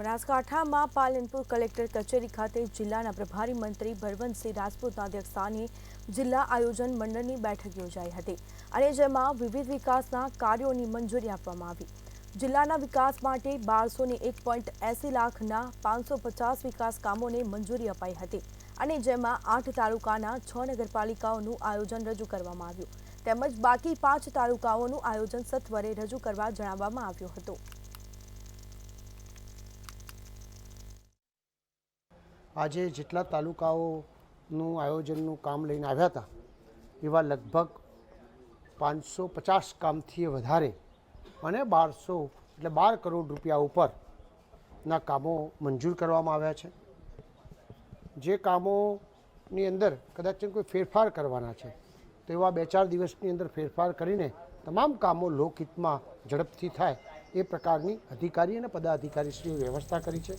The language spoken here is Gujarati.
બનાસકાંઠામાં પાલનપુર કલેક્ટર કચેરી ખાતે જિલ્લાના પ્રભારી મંત્રી બળવંતસિંહ રાજપૂતના અધ્યક્ષસ્થાને જિલ્લા આયોજન મંડળની બેઠક યોજાઈ હતી અને જેમાં વિવિધ વિકાસના કાર્યોની મંજૂરી આપવામાં આવી। જિલ્લાના વિકાસ માટે 1201.80 લાખના 550 વિકાસ કામોને મંજૂરી અપાઈ હતી અને જેમાં 8 તાલુકાના 6 નગરપાલિકાઓનું આયોજન રજૂ કરવામાં આવ્યું તેમજ બાકી 5 તાલુકાઓનું આયોજન સત્વરે રજૂ કરવા જણાવવામાં આવ્યું હતું। આજે જેટલા તાલુકાઓનું આયોજનનું કામ લઈને આવ્યા હતા એવા લગભગ 550 કામથી વધારે અને 12 કરોડ રૂપિયા ઉપરના કામો મંજૂર કરવામાં આવ્યા છે। જે કામોની અંદર કદાચ કોઈ ફેરફાર કરવાના છે તો એવા 2-4 દિવસની અંદર ફેરફાર કરીને તમામ કામો લોકહિતમાં ઝડપથી થાય એ પ્રકારની અધિકારી અને પદાધિકારીશ્રીએ વ્યવસ્થા કરી છે।